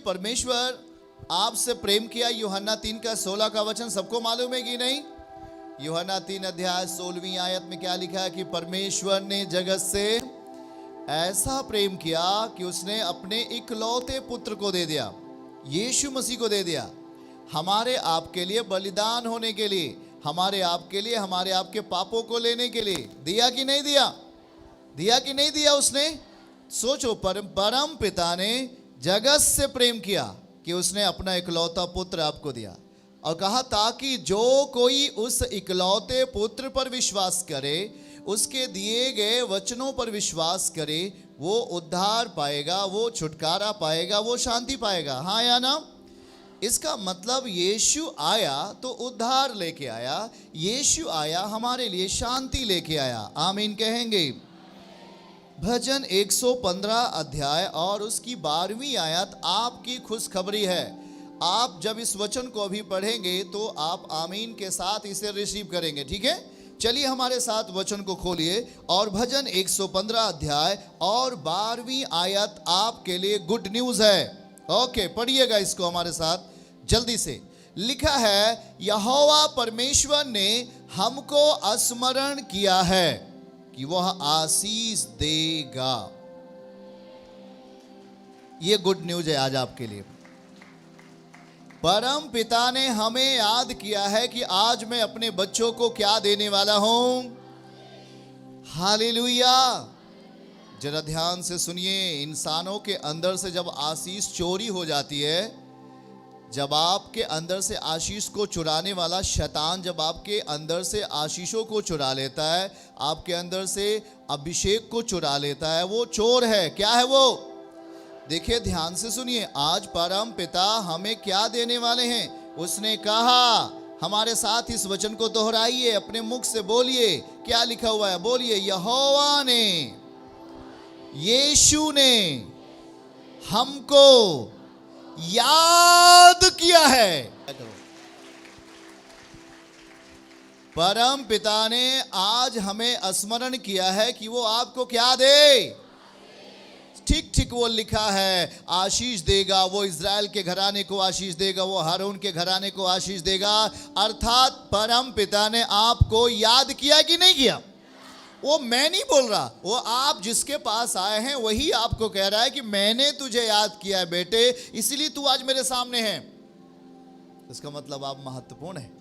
परमेश्वर आपसे प्रेम किया। यूहन्ना 3 का 16 का वचन सबको मालूम है कि नहीं? यूहन्ना 3 अध्याय 16वीं आयत में क्या लिखा है कि परमेश्वर ने जगत से ऐसा प्रेम किया कि उसने अपने इकलौते पुत्र को दे दिया, यीशु मसीह को दे दिया, हमारे आपके लिए बलिदान होने के लिए, हमारे आपके लिए, हमारे आपके पापों को लेने के लिए। दिया कि नहीं दिया? दिया कि नहीं दिया उसने? सोचो, परम पिता ने जगत से प्रेम किया कि उसने अपना इकलौता पुत्र आपको दिया और कहा ताकि जो कोई उस इकलौते पुत्र पर विश्वास करे, उसके दिए गए वचनों पर विश्वास करे, वो उद्धार पाएगा, वो छुटकारा पाएगा, वो शांति पाएगा। हाँ या ना? इसका मतलब यीशु आया तो उद्धार लेके आया, यीशु आया हमारे लिए शांति लेके आया। आमीन कहेंगे। भजन 115 अध्याय और उसकी 12वीं आयत आपकी खुशखबरी है। आप जब इस वचन को अभी पढ़ेंगे तो आप आमीन के साथ इसे रिसीव करेंगे, ठीक है? चलिए हमारे साथ वचन को खोलिए और भजन 115 अध्याय और 12वीं आयत आपके लिए गुड न्यूज है। ओके, पढ़िएगा इसको हमारे साथ जल्दी से। लिखा है, यहोवा परमेश्वर ने हमको स्मरण किया है कि वह आशीष देगा। ये गुड न्यूज है आज आपके लिए। परम पिता ने हमें याद किया है कि आज मैं अपने बच्चों को क्या देने वाला हूं। हालेलुया। जरा ध्यान से सुनिए, इंसानों के अंदर से जब आशीष चोरी हो जाती है, जब आपके अंदर से आशीष को चुराने वाला शैतान जब आपके अंदर से आशीषों को चुरा लेता है, आपके अंदर से अभिषेक को चुरा लेता है, वो चोर है। क्या है वो? देखिए ध्यान से सुनिए, आज परम पिता हमें क्या देने वाले हैं। उसने कहा, हमारे साथ इस वचन को दोहराइए, अपने मुख से बोलिए, क्या लिखा हुआ है? बोलिए, यहोवा ने, यीशु ने हमको याद किया है। परम पिता ने आज हमें स्मरण किया है कि वो आपको क्या दे। ठीक ठीक वो लिखा है, आशीष देगा। वो इज़राइल के घराने को आशीष देगा, वो हारून के घराने को आशीष देगा। अर्थात परम पिता ने आपको याद किया कि नहीं किया? वो मैं नहीं बोल रहा, वो आप जिसके पास आए हैं वही आपको कह रहा है कि मैंने तुझे याद किया है बेटे, इसलिए तू आज मेरे सामने है। इसका मतलब आप महत्वपूर्ण हैं,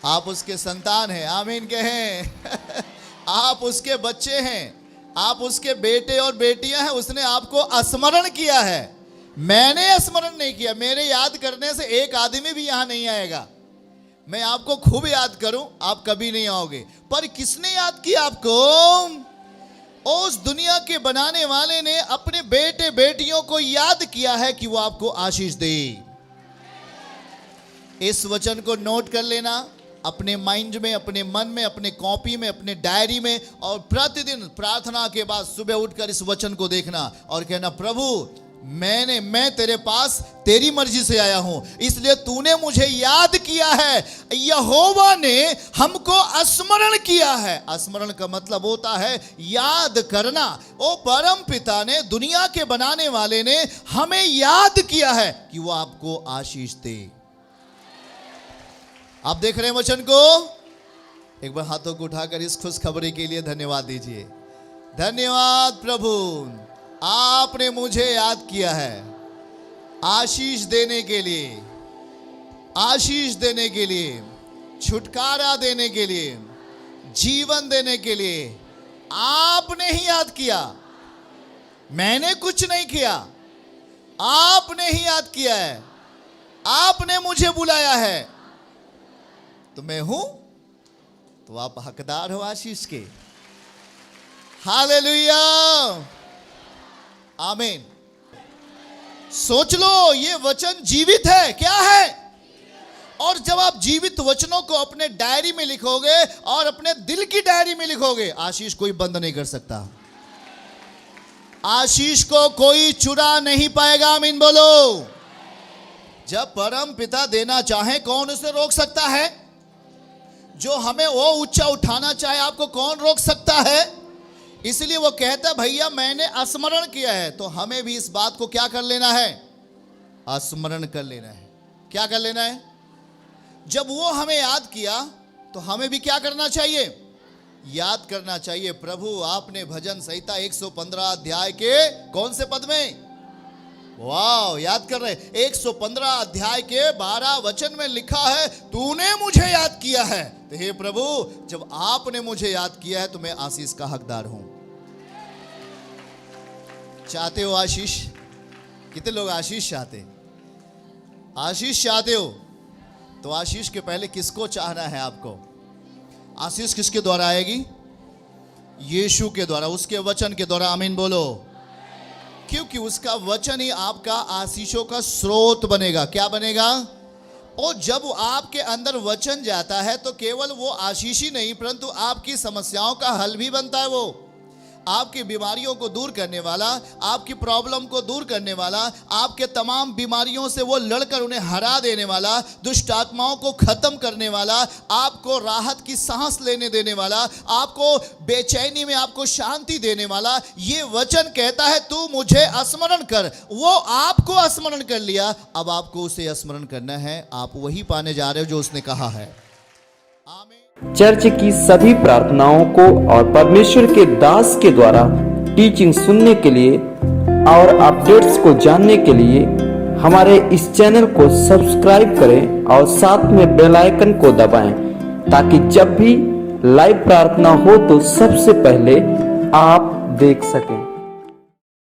आप उसके संतान हैं। आमीन कहें। आप उसके बच्चे हैं, आप उसके बेटे और बेटियां हैं। उसने आपको स्मरण किया है, मैंने स्मरण नहीं किया। मेरे याद करने से एक आदमी भी यहां नहीं आएगा। मैं आपको खूब याद करूं, आप कभी नहीं आओगे। पर किसने याद किया आपको? उस दुनिया के बनाने वाले ने अपने बेटे बेटियों को याद किया है कि वो आपको आशीष दे। इस वचन को नोट कर लेना अपने माइंड में, अपने मन में, अपने कॉपी में, अपने डायरी में, और प्रतिदिन प्रार्थना के बाद सुबह उठकर इस वचन को देखना और कहना, प्रभु मैं तेरे पास तेरी मर्जी से आया हूं, इसलिए तूने मुझे याद किया है। यहोवा ने हमको स्मरण किया है। स्मरण का मतलब होता है याद करना। ओ परम पिता ने, दुनिया के बनाने वाले ने हमें याद किया है कि वो आपको आशीष दे। आप देख रहे हैं वचन को? एक बार हाथों को उठाकर इस खुशखबरी के लिए धन्यवाद दीजिए। धन्यवाद प्रभु, आपने मुझे याद किया है आशीष देने के लिए, आशीष देने के लिए, छुटकारा देने के लिए, जीवन देने के लिए। आपने ही याद किया, मैंने कुछ नहीं किया, आपने ही याद किया है। आपने मुझे बुलाया है तो मैं हूं, तो आप हकदार हो आशीष के। हालेलुया, आमीन। सोच लो, ये वचन जीवित है। क्या है? और जब आप जीवित वचनों को अपने डायरी में लिखोगे और अपने दिल की डायरी में लिखोगे, आशीष कोई बंद नहीं कर सकता। आशीष को कोई चुरा नहीं पाएगा। आमीन बोलो। जब परम पिता देना चाहे, कौन उसे रोक सकता है? जो हमें वो ऊंचा उठाना चाहे, आपको कौन रोक सकता है? इसलिए वो कहता है भैया मैंने स्मरण किया है। तो हमें भी इस बात को क्या कर लेना है? स्मरण कर लेना है। क्या कर लेना है? जब वो हमें याद किया तो हमें भी क्या करना चाहिए? याद करना चाहिए। प्रभु आपने भजन संहिता 115 अध्याय के कौन से पद में? वाह, याद कर रहे। 115 अध्याय के 12 वचन में लिखा है तूने मुझे याद किया है। तो हे प्रभु, जब आपने मुझे याद किया है तो मैं आशीष का हकदार हूं। चाहते हो आशीष? कितने लोग आशीष चाहते? आशीष चाहते हो तो आशीष के पहले किसको चाहना है आपको? आशीष किसके द्वारा आएगी? यीशु के द्वारा, उसके वचन के द्वारा। आमीन बोलो। क्योंकि उसका वचन ही आपका आशीषों का स्रोत बनेगा। क्या बनेगा? और जब आपके अंदर वचन जाता है तो केवल वो आशीष ही नहीं परंतु आपकी समस्याओं का हल भी बनता है। वो आपकी बीमारियों को दूर करने वाला, आपकी प्रॉब्लम को दूर करने वाला, आपके तमाम बीमारियों से वो लड़कर उन्हें हरा देने वाला, दुष्ट आत्माओं को खत्म करने वाला, आपको राहत की सांस लेने देने वाला, आपको बेचैनी में आपको शांति देने वाला। ये वचन कहता है तू मुझे स्मरण कर। वो आपको स्मरण कर लिया, अब आपको उसे स्मरण करना है। आप वही पाने जा रहे हो जो उसने कहा है। आमीन। चर्च की सभी प्रार्थनाओं को और परमेश्वर के दास के द्वारा टीचिंग सुनने के लिए और अपडेट्स को जानने के लिए हमारे इस चैनल को सब्सक्राइब करें और साथ में बेल आइकन को दबाएं ताकि जब भी लाइव प्रार्थना हो तो सबसे पहले आप देख सकें।